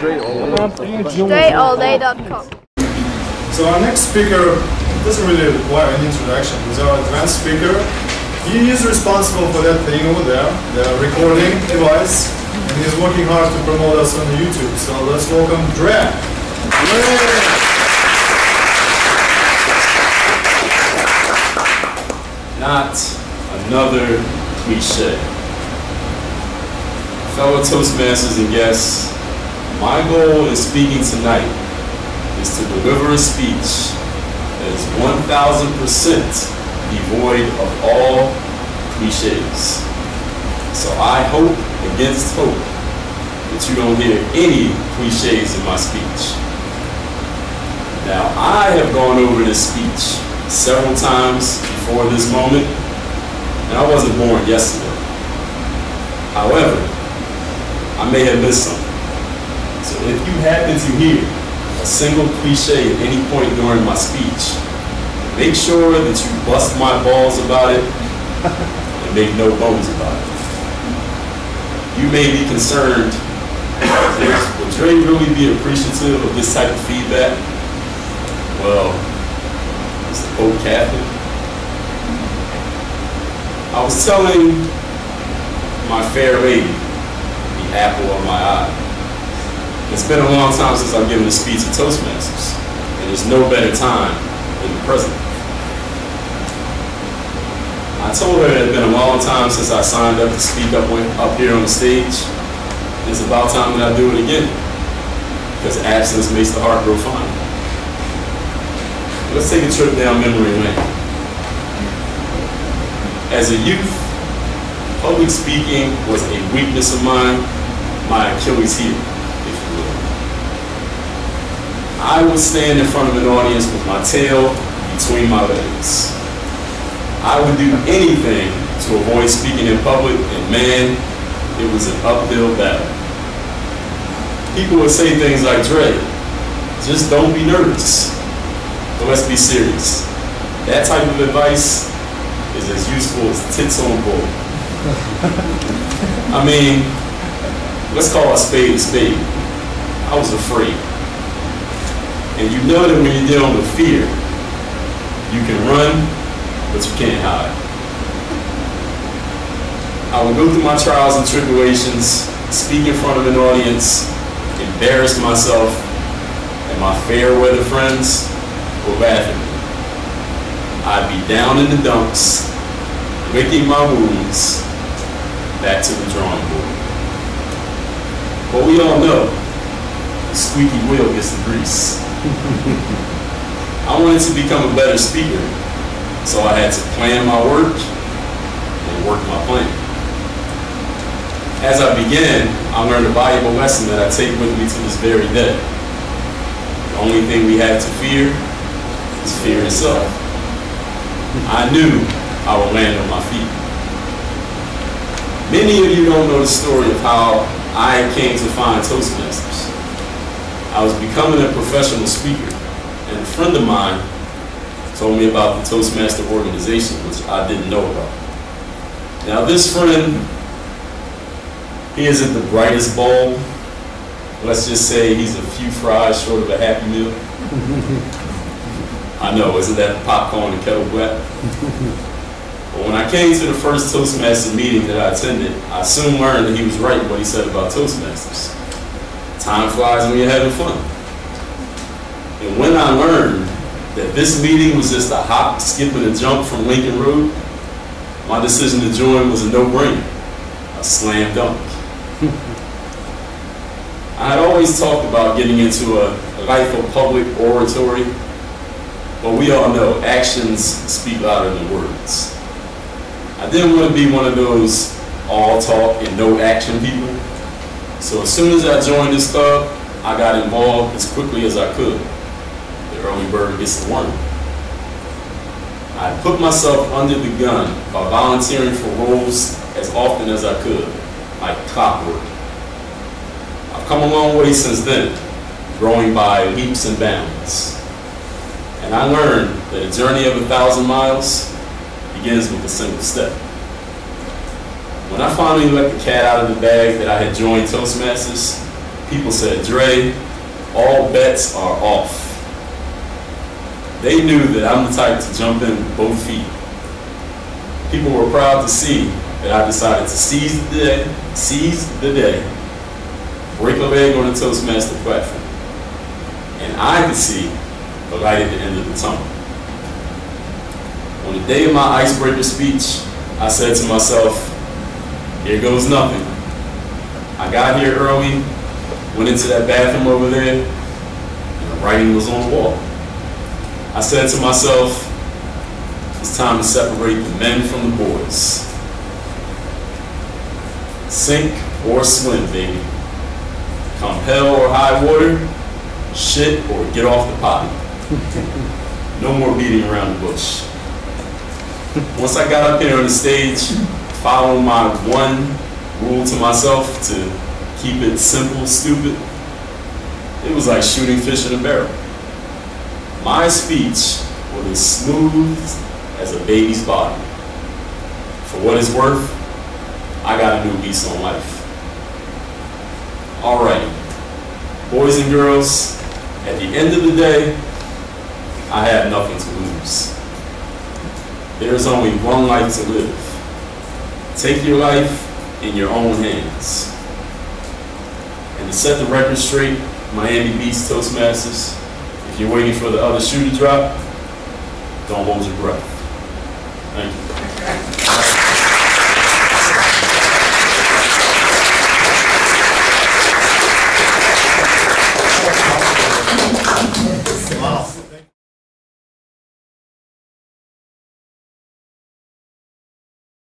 StraightallDay.com. So our next speaker doesn't really require any introduction. He's our advanced speaker. He is responsible for that thing over there, the recording device, and he's working hard to promote us on YouTube. So let's welcome Dre. Not another cliche. Fellow Toastmasters and guests, my goal in speaking tonight is to deliver a speech that is 1000% devoid of all cliches. So I hope against hope that you don't hear any cliches in my speech. Now, I have gone over this speech several times before this moment, and I wasn't born yesterday. However, I may have missed something. So if you happen to hear a single cliche at any point during my speech, make sure that you bust my balls about it and make no bones about it. You may be concerned, would Dre really be appreciative of this type of feedback? Well, is the Pope Catholic? I was telling my fair lady, the apple of my eye, it's been a long time since I've given a speech at Toastmasters, and there's no better time than the present. I told her it had been a long time since I signed up to speak up here on the stage. It's about time that I do it again, because absence makes the heart grow fonder. Let's take a trip down memory lane. As a youth, public speaking was a weakness of mine, my Achilles heel, if you will. I would stand in front of an audience with my tail between my legs. I would do anything to avoid speaking in public, and man, it was an uphill battle. People would say things like, Dre, just don't be nervous. But let's be serious. That type of advice is as useful as tits on bull. I mean, let's call a spade a spade. I was afraid. And you know that when you're dealing with fear, you can run, but you can't hide. I would go through my trials and tribulations, speak in front of an audience, embarrass myself, and my fair weather friends will laugh at me. I'd be down in the dumps, licking my wounds, back to the drawing board. But we all know, the squeaky wheel gets the grease. I wanted to become a better speaker, so I had to plan my work and work my plan. As I began, I learned a valuable lesson that I take with me to this very day. The only thing we have to fear is fear itself. I knew I would land on my feet. Many of you don't know the story of how I came to find Toastmasters. I was becoming a professional speaker, and a friend of mine told me about the Toastmaster organization, which I didn't know about. Now this friend, he isn't the brightest bulb. Let's just say he's a few fries short of a Happy Meal. I know, isn't that popcorn and kettle black? But when I came to the first Toastmaster meeting that I attended, I soon learned that he was right in what he said about Toastmasters. Time flies when you're having fun. And when I learned that this meeting was just a hop, skip, and a jump from Lincoln Road, my decision to join was a no-brainer, a slam dunk. I had always talked about getting into a life of public oratory, but we all know actions speak louder than words. I didn't want to be one of those all talk and no action people. So as soon as I joined this club, I got involved as quickly as I could. The early bird gets the worm. I put myself under the gun by volunteering for roles as often as I could, like clockwork. I've come a long way since then, growing by leaps and bounds. And I learned that a journey of 1,000 miles begins with a single step. When I finally let the cat out of the bag that I had joined Toastmasters, people said, Dre, all bets are off. They knew that I'm the type to jump in with both feet. People were proud to see that I decided to seize the day, break a leg on the Toastmaster platform. And I could see the light at the end of the tunnel. On the day of my icebreaker speech, I said to myself, here goes nothing. I got here early, went into that bathroom over there, and the writing was on the wall. I said to myself, it's time to separate the men from the boys. Sink or swim, baby. Come hell or high water, shit or get off the potty. No more beating around the bush. Once I got up here on the stage, following my one rule to myself to keep it simple, stupid, it was like shooting fish in a barrel. My speech was as smooth as a baby's body. For what it's worth, I got a new lease on life. Alright, boys and girls, at the end of the day, I have nothing to lose. There is only one life to live. Take your life in your own hands. And to set the record straight, Miami Beach Toastmasters, if you're waiting for the other shoe to drop, don't hold your breath. Thank you.